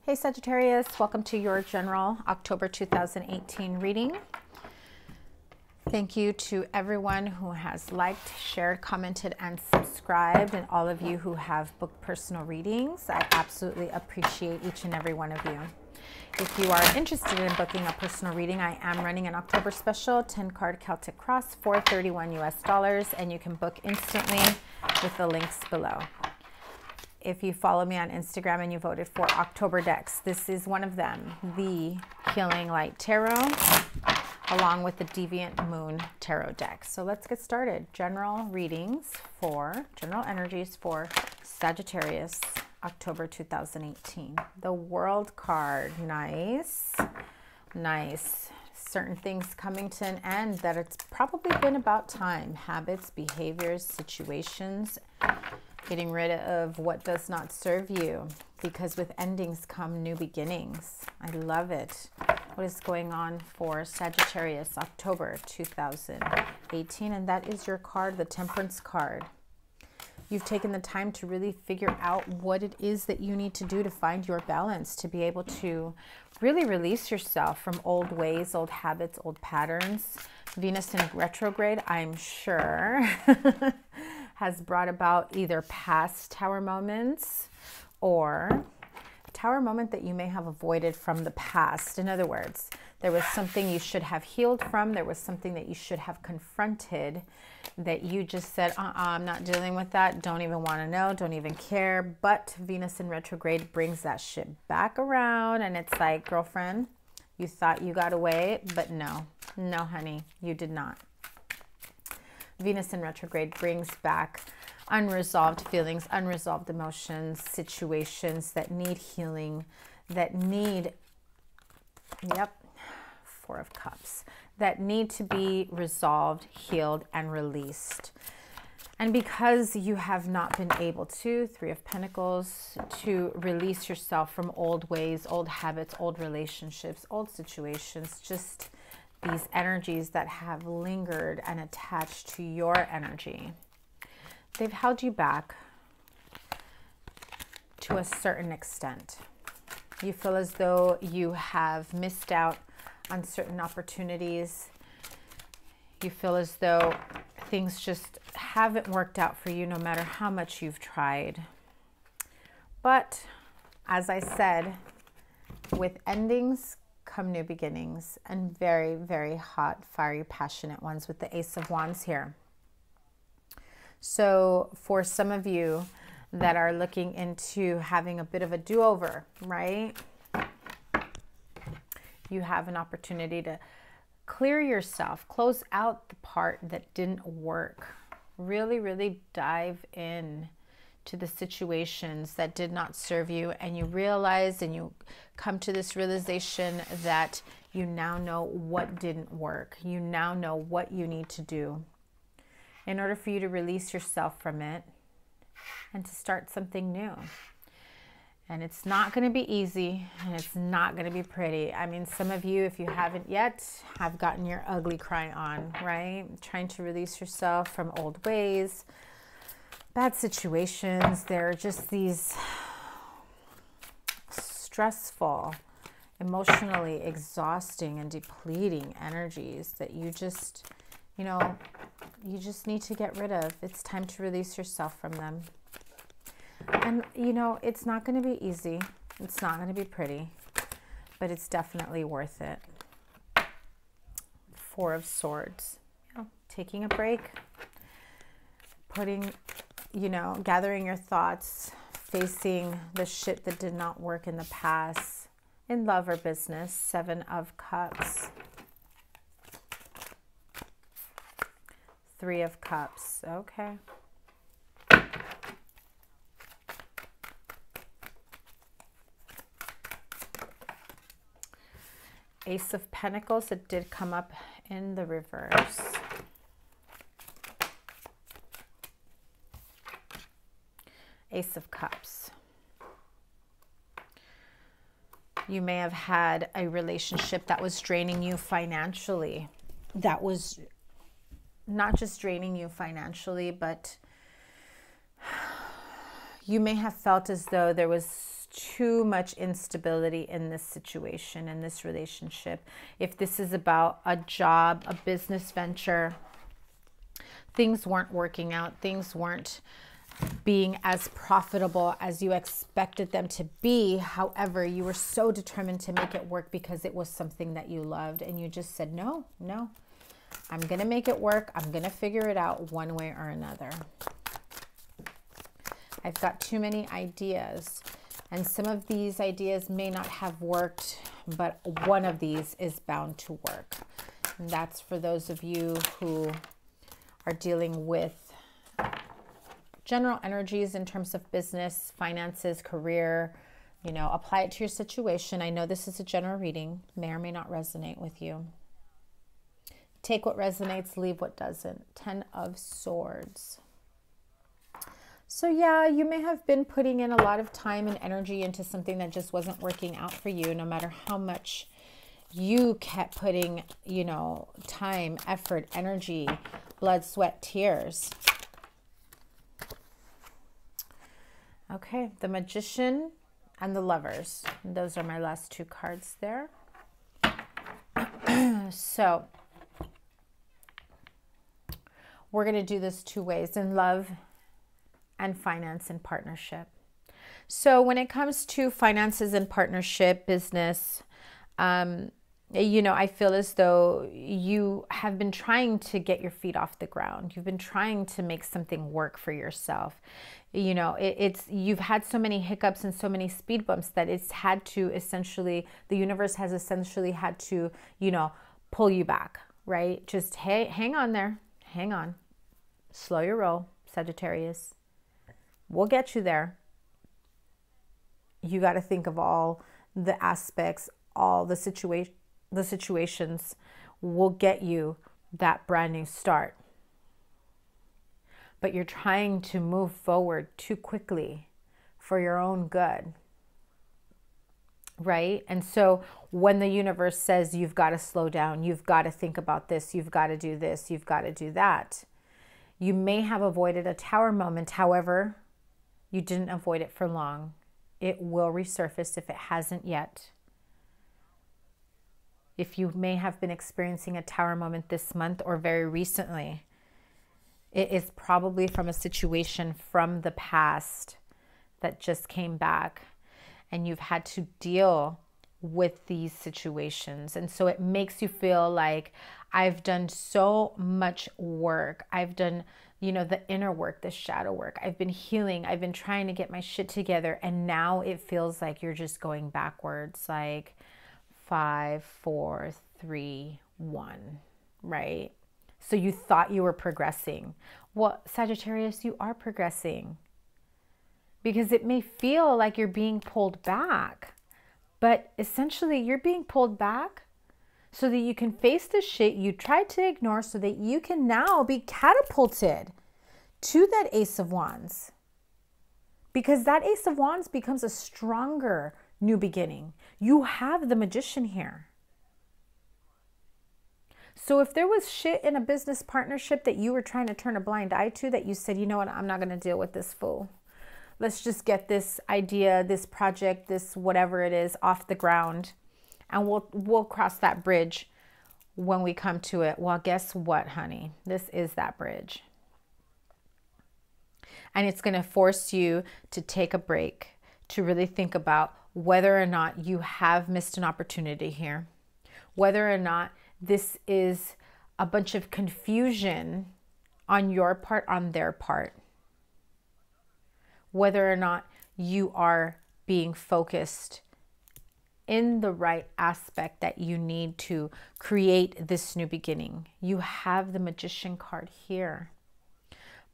Hey Sagittarius, welcome to your general October 2018 reading. Thank you to everyone who has liked, shared, commented, and subscribed, and all of you who have booked personal readings. I absolutely appreciate each and every one of you. If you are interested in booking a personal reading, I am running an October special, 10-card Celtic Cross, $431 US, and you can book instantly with the links below. If you follow me on Instagram and you voted for October decks, this is one of them, the Healing Light Tarot, along with the Deviant Moon Tarot deck. So let's get started. General readings for, general energies for Sagittarius, October 2018. The World card, nice, nice. Certain things coming to an end that it's probably been about time. Habits, behaviors, situations, getting rid of what does not serve you, because with endings come new beginnings. I love it. What is going on for Sagittarius, October 2018? And that is your card, the Temperance card. You've taken the time to really figure out what it is that you need to do to find your balance, to be able to really release yourself from old ways, old habits, old patterns. Venus in retrograde, I'm sure, has brought about either past tower moments or a tower moment that you may have avoided from the past. In other words, there was something you should have healed from. There was something that you should have confronted that you just said, I'm not dealing with that. Don't even want to know. Don't even care. But Venus in retrograde brings that shit back around. And it's like, girlfriend, you thought you got away, but no, honey, you did not. Venus in retrograde brings back unresolved feelings, unresolved emotions, situations that need healing, that need, Four of Cups, that need to be resolved, healed, and released. And because you have not been able to, Three of Pentacles, to release yourself from old ways, old habits, old relationships, old situations, just these energies that have lingered and attached to your energy, they've held you back to a certain extent. You feel as though you have missed out on certain opportunities. You feel as though things just haven't worked out for you no matter how much you've tried. But as I said, with endings come new beginnings, and very, very hot, fiery, passionate ones with the Ace of Wands here. So for some of you that are looking into having a bit of a do-over, right? You have an opportunity to clear yourself, close out the part that didn't work. Really, really dive in to the situations that did not serve you, and you realize and you come to this realization that you now know what didn't work. You now know what you need to do in order for you to release yourself from it and to start something new. And it's not going to be easy, and it's not going to be pretty. I mean, some of you, if you haven't yet, have gotten your ugly cry on, right? Trying to release yourself from old ways, bad situations. They're just these stressful, emotionally exhausting and depleting energies that you just, you just need to get rid of. It's time to release yourself from them. And, it's not going to be easy. It's not going to be pretty, but it's definitely worth it. Four of Swords, taking a break, putting, gathering your thoughts, facing the shit that did not work in the past, in love or business. Seven of Cups. Three of Cups. Okay. Ace of Pentacles. It did come up in the reverse. Ace of Cups. You may have had a relationship that was draining you financially. That was not just draining you financially, but you may have felt as though there was too much instability in this situation, in this relationship. If this is about a job, a business venture, things weren't working out. Things weren't being as profitable as you expected them to be. However, you were so determined to make it work because it was something that you loved, and you just said, no, I'm going to make it work. I'm going to figure it out one way or another. I've got too many ideas, and some of these ideas may not have worked, but one of these is bound to work. And that's for those of you who are dealing with general energies in terms of business, finances, career. You know, apply it to your situation. I know this is a general reading, may or may not resonate with you. Take what resonates, leave what doesn't. 10 of Swords. So yeah, you may have been putting in a lot of time and energy into something that just wasn't working out for you, no matter how much you kept putting, you know, time, effort, energy, blood, sweat, tears. Okay, the Magician and the Lovers. Those are my last two cards there. So we're going to do this two ways, in love and finance and partnership. So when it comes to finances and partnership, business, you know, I feel as though you have been trying to get your feet off the ground. You've been trying to make something work for yourself. You know, you've had so many hiccups and so many speed bumps that it's had to essentially, the universe has essentially had to, you know, pull you back, right? Just hang on there. Hang on. Slow your roll, Sagittarius. We'll get you there. You got to think of all the aspects, all the situations will get you that brand new start. But you're trying to move forward too quickly for your own good, right? And so when the universe says you've got to slow down, you've got to think about this, you've got to do this, you've got to do that, you may have avoided a tower moment. However, you didn't avoid it for long. It will resurface if it hasn't yet. If you may have been experiencing a tower moment this month or very recently, it is probably from a situation from the past that just came back, and you've had to deal with these situations. And so it makes you feel like, I've done so much work. I've done, you know, the inner work, the shadow work. I've been healing. I've been trying to get my shit together. And now it feels like you're just going backwards, like 5, 4, 3, 1, right? So you thought you were progressing. Well, Sagittarius, you are progressing, because it may feel like you're being pulled back, but essentially you're being pulled back so that you can face the shit you tried to ignore, so that you can now be catapulted to that Ace of Wands, because that Ace of Wands becomes a stronger new beginning. You have the Magician here. So if there was shit in a business partnership that you were trying to turn a blind eye to, that you said, you know what, I'm not going to deal with this fool. Let's just get this idea, this project, this whatever it is off the ground, and we'll cross that bridge when we come to it. Well, guess what, honey? This is that bridge. And it's going to force you to take a break, to really think about whether or not you have missed an opportunity here, whether or not this is a bunch of confusion on your part, on their part, whether or not you are being focused in the right aspect that you need to create this new beginning. You have the Magician card here.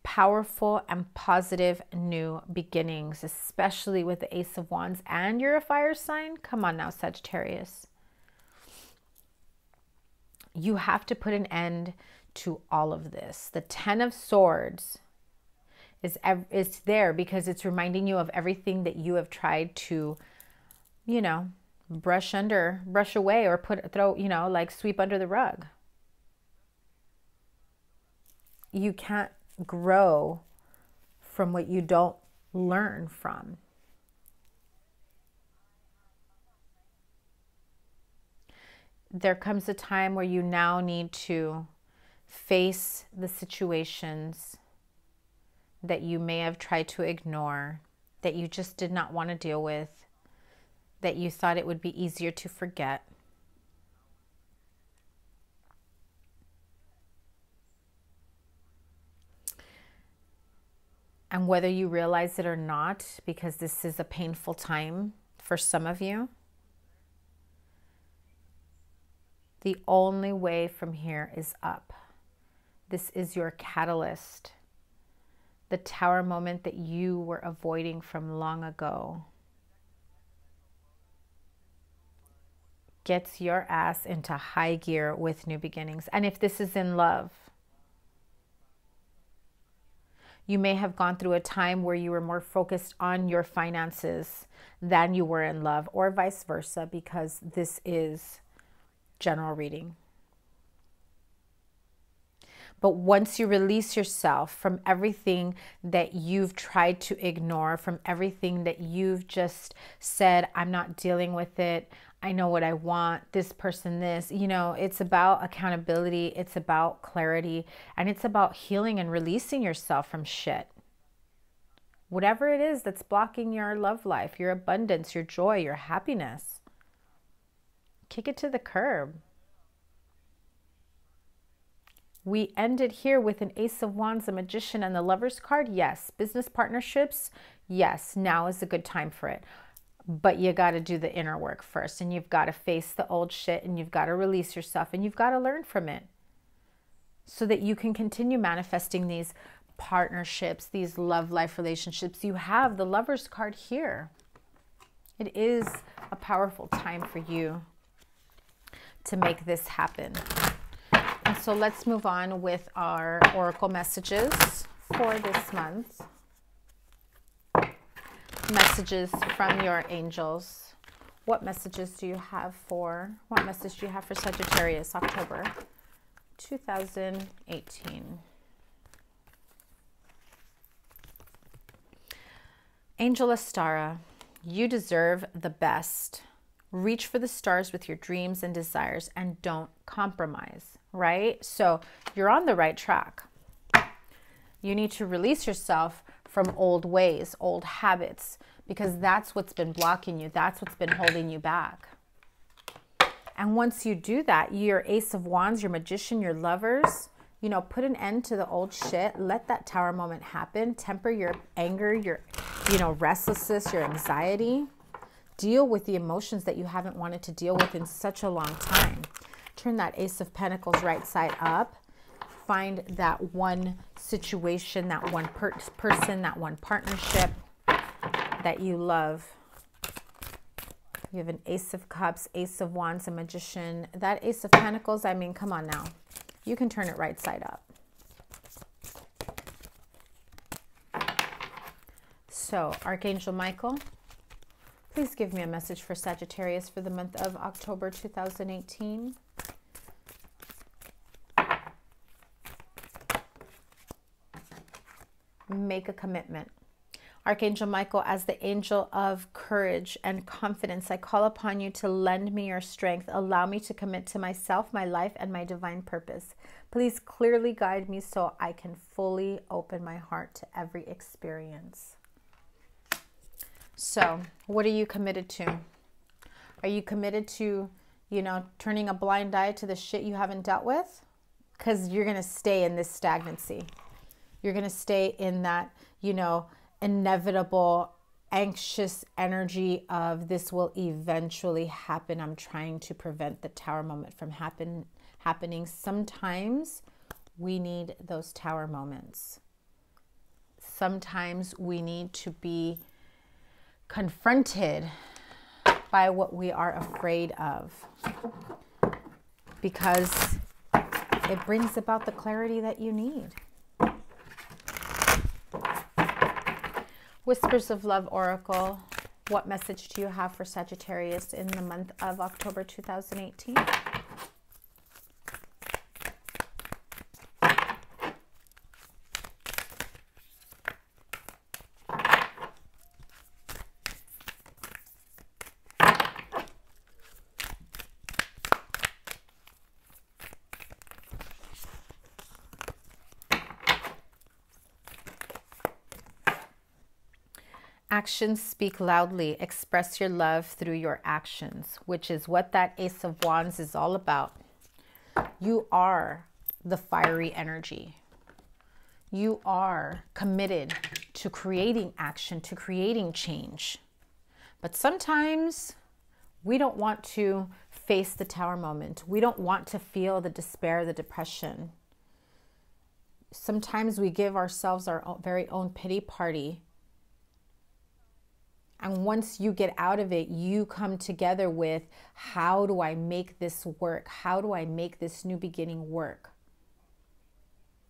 Powerful and positive new beginnings, especially with the Ace of Wands, and you're a fire sign. Come on now, Sagittarius. You have to put an end to all of this. The 10 of Swords is there because it's reminding you of everything that you have tried to, you know, brush away, or throw, you know, like sweep under the rug. You can't grow from what you don't learn from. there comes a time where you now need to face the situations that you may have tried to ignore, that you just did not want to deal with, that you thought it would be easier to forget. And whether you realize it or not, because this is a painful time for some of you, the only way from here is up. This is your catalyst. The Tower moment that you were avoiding from long ago gets your ass into high gear with new beginnings. And if this is in love, you may have gone through a time where you were more focused on your finances than you were in love, or vice versa, because this is general reading. But once you release yourself from everything that you've tried to ignore, from everything that you've just said, I'm not dealing with it, I know what I want, this person, this, you know, it's about accountability, it's about clarity, and it's about healing and releasing yourself from shit. Whatever it is that's blocking your love life, your abundance, your joy, your happiness, kick it to the curb. We ended here with an Ace of Wands, a Magician, and the Lover's card. Yes. Business partnerships. Yes. Now is a good time for it. But you got to do the inner work first. And you've got to face the old shit. And you've got to release yourself. And you've got to learn from it. So that you can continue manifesting these partnerships, these love life relationships. You have the Lover's card here. It is a powerful time for you to make this happen. And so let's move on with our oracle messages for this month. Messages from your angels. What messages do you have for, what message do you have for Sagittarius, October 2018? Angel Astara, you deserve the best. Reach for the stars with your dreams and desires and don't compromise, right? So you're on the right track. You need to release yourself from old ways, old habits, because that's what's been blocking you. That's what's been holding you back. And once you do that, your Ace of Wands, your Magician, your Lovers, you know, put an end to the old shit. Let that Tower moment happen. Temper your anger, your, you know, restlessness, your anxiety. Deal with the emotions that you haven't wanted to deal with in such a long time. Turn that Ace of Pentacles right side up. Find that one situation, that one person, that one partnership that you love. You have an Ace of Cups, Ace of Wands, a Magician. That Ace of Pentacles, I mean, come on now. You can turn it right side up. So, Archangel Michael, please give me a message for Sagittarius for the month of October 2018. Make a commitment. Archangel Michael, as the angel of courage and confidence, I call upon you to lend me your strength. Allow me to commit to myself, my life, and my divine purpose. Please clearly guide me so I can fully open my heart to every experience. So, what are you committed to? Are you committed to, you know, turning a blind eye to the shit you haven't dealt with? Because you're going to stay in this stagnancy. You're going to stay in that, you know, inevitable, anxious energy of this will eventually happen. I'm trying to prevent the Tower moment from happening. Sometimes we need those Tower moments. Sometimes we need to be confronted by what we are afraid of, because it brings about the clarity that you need. Whispers of Love Oracle, what message do you have for Sagittarius in the month of October 2018? Actions speak loudly. Express your love through your actions, which is what that Ace of Wands is all about. You are the fiery energy. You are committed to creating action, to creating change. But sometimes we don't want to face the tower moment. We don't want to feel the despair, the depression. Sometimes we give ourselves our very own pity party. And once you get out of it, you come together with, how do I make this work? How do I make this new beginning work?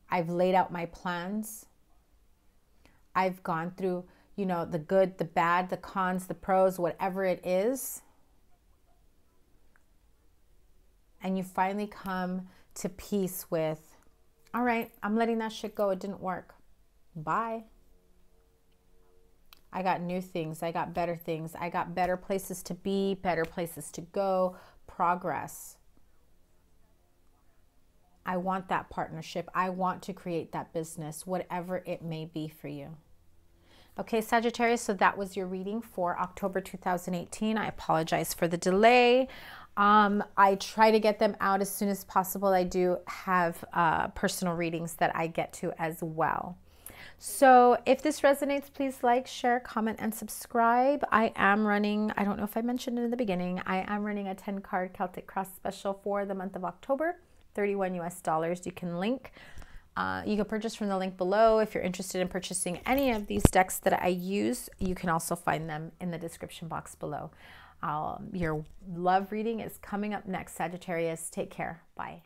I've laid out my plans. I've gone through, you know, the good, the bad, the cons, the pros, whatever it is. And you finally come to peace with, all right, I'm letting that shit go. It didn't work. Bye. I got new things. I got better things. I got better places to be, better places to go, progress. I want that partnership. I want to create that business, whatever it may be for you. Okay, Sagittarius, so that was your reading for October 2018. I apologize for the delay. I try to get them out as soon as possible. I do have personal readings that I get to as well. So if this resonates, please like, share, comment, and subscribe. I am running, I don't know if I mentioned it in the beginning, I am running a 10-card Celtic Cross special for the month of October, $31 US. You can link. You can purchase from the link below. If you're interested in purchasing any of these decks that I use, you can also find them in the description box below. Your love reading is coming up next, Sagittarius. Take care. Bye.